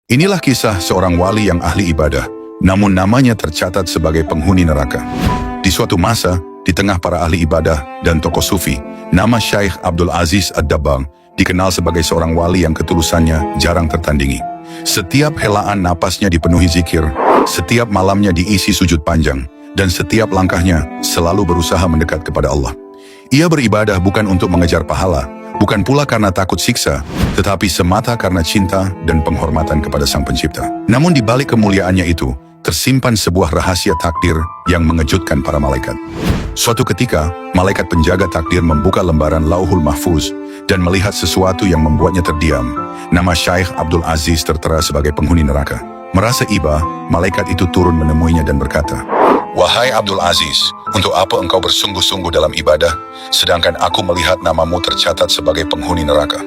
Inilah kisah seorang wali yang ahli ibadah, namun namanya tercatat sebagai penghuni neraka. Di suatu masa, di tengah para ahli ibadah dan tokoh sufi, nama Syekh Abdul Aziz Ad-Dabbagh dikenal sebagai seorang wali yang ketulusannya jarang tertandingi. Setiap helaan napasnya dipenuhi zikir, setiap malamnya diisi sujud panjang, dan setiap langkahnya selalu berusaha mendekat kepada Allah. Ia beribadah bukan untuk mengejar pahala, bukan pula karena takut siksa, tetapi semata karena cinta dan penghormatan kepada Sang Pencipta. Namun di balik kemuliaannya itu, tersimpan sebuah rahasia takdir yang mengejutkan para malaikat. Suatu ketika, malaikat penjaga takdir membuka lembaran Lauhul Mahfuz dan melihat sesuatu yang membuatnya terdiam. Nama Syekh Abdul Aziz tertera sebagai penghuni neraka. Merasa iba, malaikat itu turun menemuinya dan berkata, "Wahai Abdul Aziz, untuk apa engkau bersungguh-sungguh dalam ibadah, sedangkan aku melihat namamu tercatat sebagai penghuni neraka?"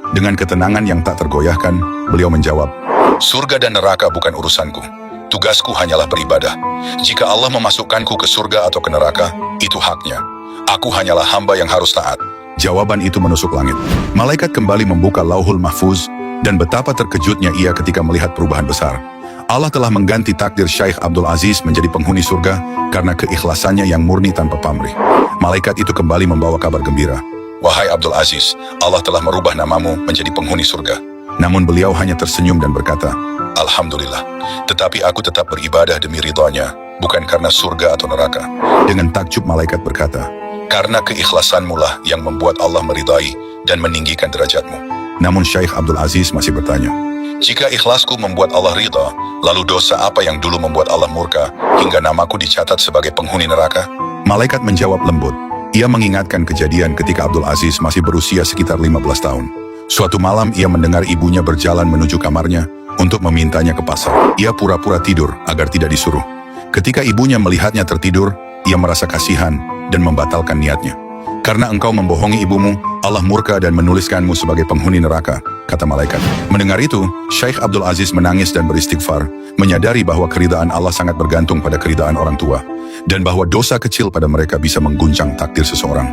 Dengan ketenangan yang tak tergoyahkan, beliau menjawab, "Surga dan neraka bukan urusanku. Tugasku hanyalah beribadah. Jika Allah memasukkanku ke surga atau ke neraka, itu haknya. Aku hanyalah hamba yang harus taat." Jawaban itu menusuk langit. Malaikat kembali membuka Lauhul Mahfuz, dan betapa terkejutnya ia ketika melihat perubahan besar. Allah telah mengganti takdir Syekh Abdul Aziz menjadi penghuni surga karena keikhlasannya yang murni tanpa pamrih. Malaikat itu kembali membawa kabar gembira. "Wahai Abdul Aziz, Allah telah merubah namamu menjadi penghuni surga." Namun beliau hanya tersenyum dan berkata, "Alhamdulillah, tetapi aku tetap beribadah demi ridhonya, bukan karena surga atau neraka." Dengan takjub malaikat berkata, "Karena keikhlasanmu lah yang membuat Allah meridai dan meninggikan derajatmu." Namun Syekh Abdul Aziz masih bertanya, "Jika ikhlasku membuat Allah ridha, lalu dosa apa yang dulu membuat Allah murka hingga namaku dicatat sebagai penghuni neraka?" Malaikat menjawab lembut. Ia mengingatkan kejadian ketika Abdul Aziz masih berusia sekitar 15 tahun. Suatu malam ia mendengar ibunya berjalan menuju kamarnya untuk memintanya ke pasar. Ia pura-pura tidur agar tidak disuruh. Ketika ibunya melihatnya tertidur, ia merasa kasihan dan membatalkan niatnya. "Karena engkau membohongi ibumu, Allah murka dan menuliskanmu sebagai penghuni neraka," kata malaikat. Mendengar itu, Syekh Abdul Aziz menangis dan beristighfar, menyadari bahwa keridaan Allah sangat bergantung pada keridaan orang tua, dan bahwa dosa kecil pada mereka bisa mengguncang takdir seseorang.